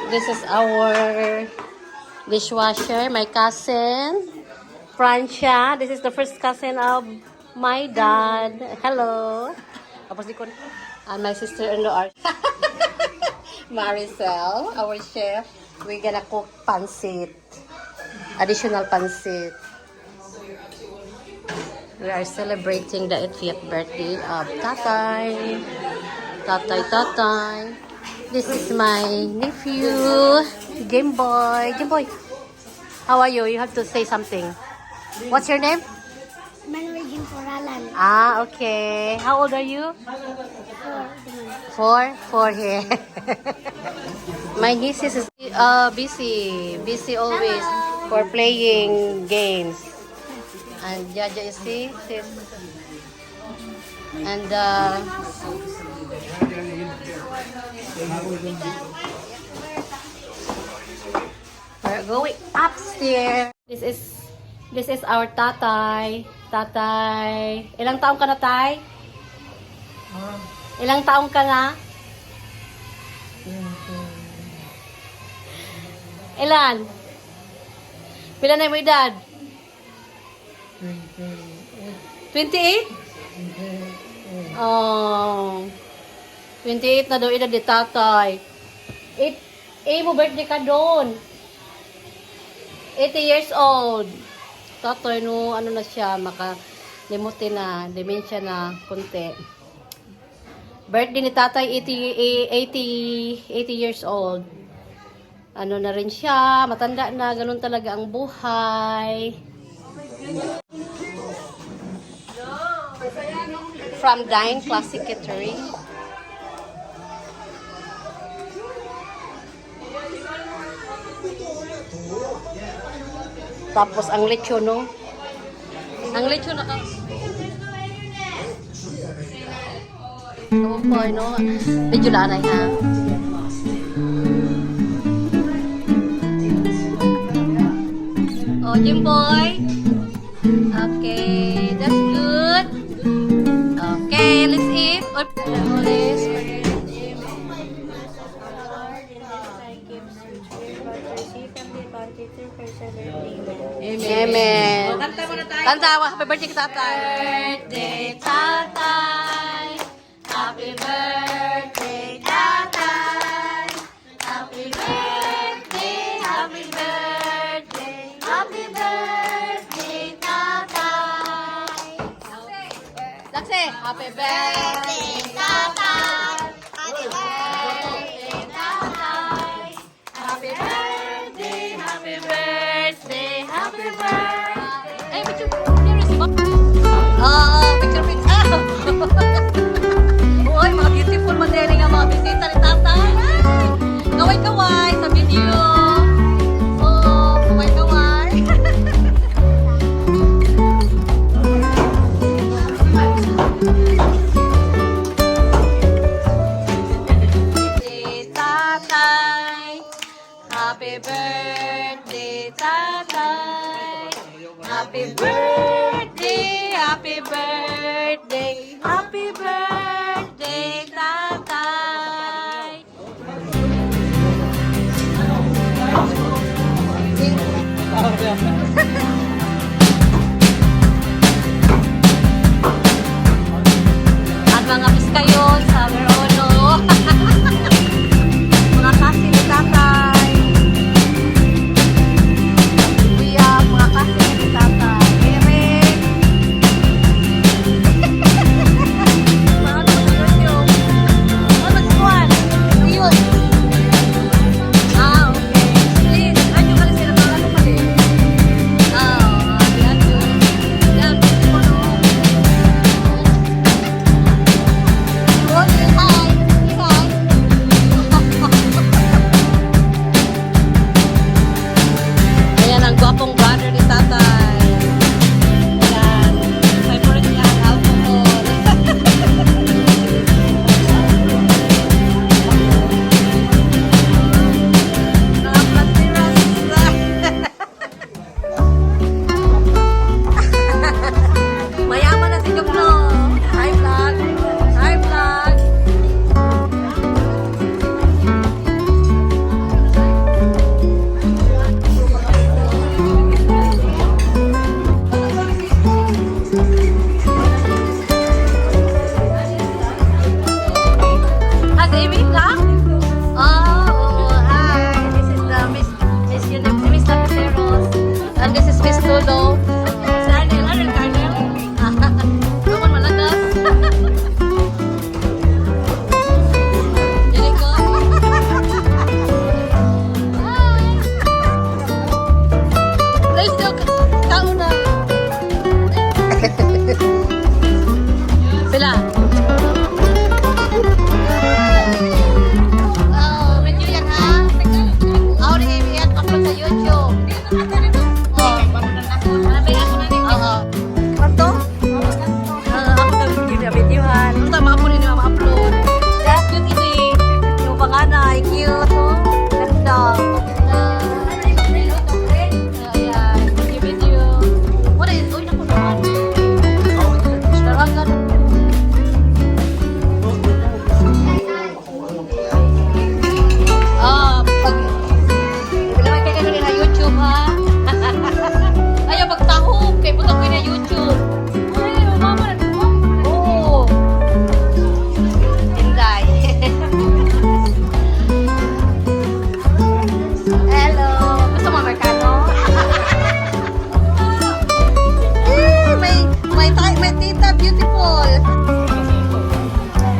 This is our dishwasher. My cousin, Francia. This is the first cousin of my dad. Hello. Tapos di ko, and my sister-in-law, Maricel, our chef. We're gonna cook pancit. Additional pancit. We are celebrating the 80th birthday of Tatay. Tatay. This is my nephew, Game Boy. Game Boy, how are you? You have to say something. What's your name? Manuel Jimporalan. Ah, okay. How old are you? 4. 4 here. My niece is busy always for playing games. And Jaja is see, and we're going upstairs. This is our tatay. Tatay. Ilang taong ka na, tay? Ilang taong ka na? Ilan? Pila na yung edad? 28? Oh. 28 na daw edad ni tatay. Mo birthday ka doon. 80 years old. Tatay, no, ano na siya, makalimutin na, dementia na, konti. Birthday ni tatay, 80 years old. Ano na rin siya, matanda na, ganun talaga ang buhay. From Dine Classic Catering. Tapos ang lechon, no? Ang lechon na ka. Oh boy, no? Medyo lanay, ha? Oh, Jimboy. Okay, that's good. Okay, let's eat. Amen. Kanta mo, happy birthday ka, tatay. Birthday, tatay. Happy birthday, tatay. Happy birthday, happy birthday. Happy birthday, tatay. Laksi, happy birthday, tatay. Happy birthday, tatay. Happy birthday, happy birthday, happy birthday. Ay, picture. Here is picture. Uy, mga beautiful mandeli nga mga bisita ni tatay. Kaway-kaway sa video. Oh, kaway-kaway. Tatay, happy birthday, tatay. Happy birthday, happy birthday, happy birthday, tatay. At mga piskayon sa Verono. Mga kasi ni tatay. Kuya, mga kasi ni tatay. Eric. Mga kapatid yun. Ano nagsuwan? Ayun. Ah, okay. Please, ano ka sila? Ano ka rin? ka? Oh, hi. This is the Miss Lapiceros. And this is Miss Tulo. Daniel, ano Daniel? Naman malagas. Dili ko. Hi. Let's go. Kauna. Sila. Oh, video yan ha. Ako na i-upload sa YouTube. Oh, oo. Kanto? Ako na videohan. Ano tayo mga punin yung ma-upload? That's cute ini. Yung panganay, cute. Oh. Ganda. Ayan. Video. Wala yun. Uy, naku naman. Daragan. Pag naman kayo ganun na YouTube ha. Ayaw magtahog kay putok ko na YouTube. Ay, mama. Oo. Tinday. Hello. Gusto mo Amerikano? May tita beautiful.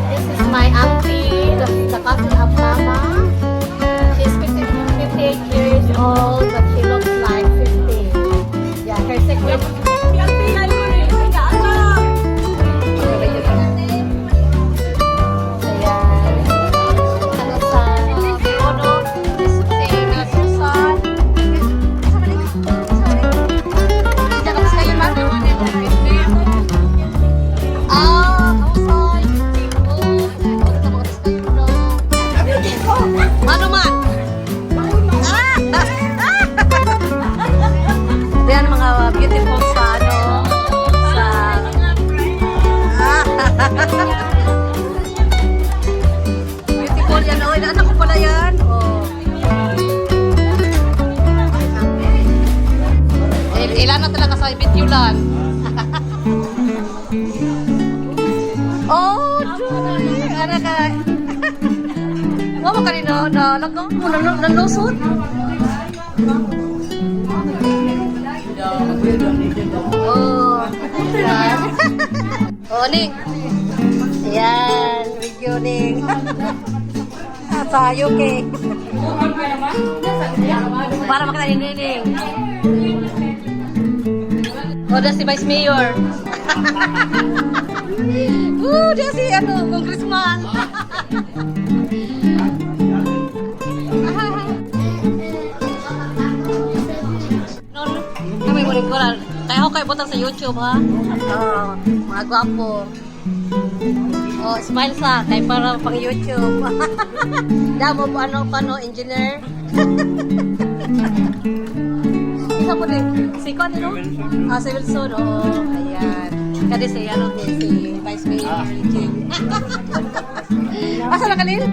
This is my auntie, the cousin of mama. She's 58 years old, but she looks like 50. Yeah, her secret. Ayan. Ano sa Rono? Susan. Diyan ka kayo, ma? Kausay. Ano man? Yan mga beautiful sa ano sa beautiful yan. Oh, anak ko pala yan. Oh. Ilan na talaga sa video lang. Oh, Julie. Ano ka? Mama kanina na lagaw mo nalusot. Oh, yan. Oh, Ning. Ayan, video Ning. Sa UK. Para makita ni Ning. Oh, das si Vice Mayor. Dia si ano, congressman. Kami mo rin ko lang. Kaya ako kayo butang sa YouTube, ha? Oo, mga gwapo. Oh, smile sa, kaya para pang YouTube. Damo po ano, engineer. Isa po din, si Kwan, ano? Si Wilson, oo, ayan. Kasi si, si Vice Mayor, Jim. Asa na kanil?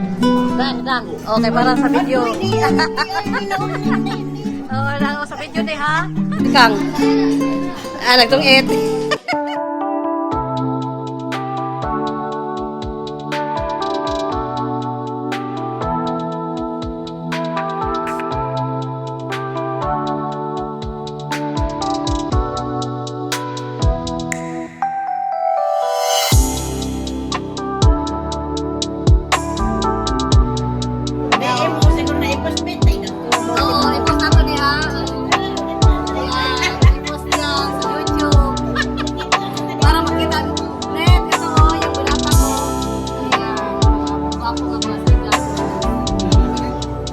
Dang. Okay, para sa video. Oo, sa video din, ha? Kang. Nagtungit. Oo, i-post ako niya. I-post niya sa YouTube. Para makita net. Ito o, yung binata ko. Ayan. Ako nga mga siga.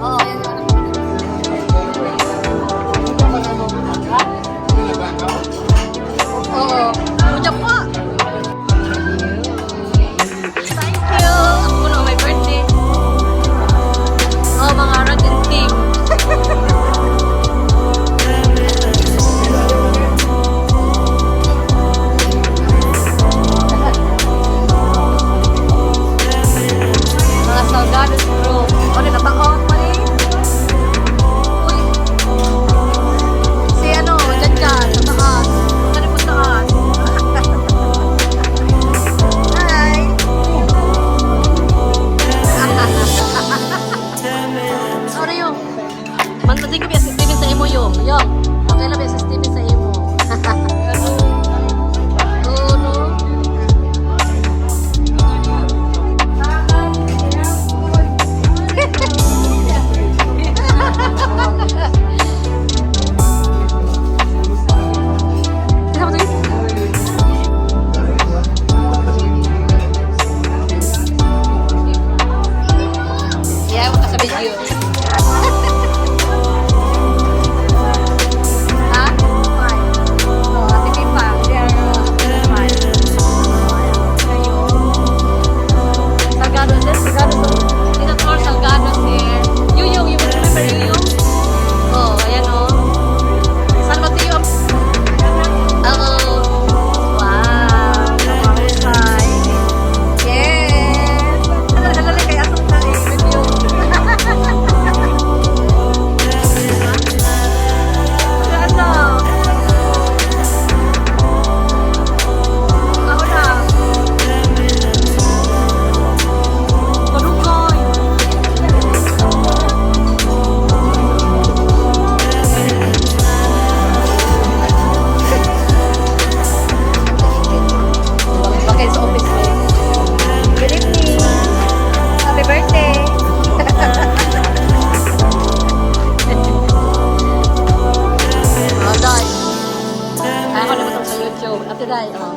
Oo, yan yung anak ko. Oo. Ucap po. Thank you. Ako na, my birthday. Oh, mga Rajin team. Mga Salgados group. O, nagkataon pa rin. Uy. Si ano, dyan, sa taas. Kani po taas. Hi. video. Ha? Oh, Ate Pipa. Salgado din. Salgado. Dito floor, Salgado here. Yuyong. You remember Yuyong? Oh, ayan o. Saan ba ito yung? Oh. Wow. Kamahusay. Yes. Halali kay Asong sa review. Ano? Ako na. Panukoy. Bakit sa office mo? Good evening. Happy birthday. Oh, Day. Ako naman sa YouTube. Ate Day, oh.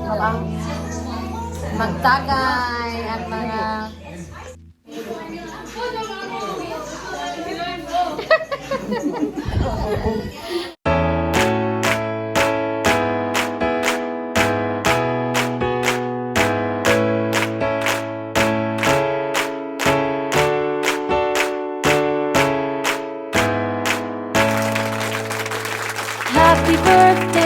Habang magtagay ang mga Happy birthday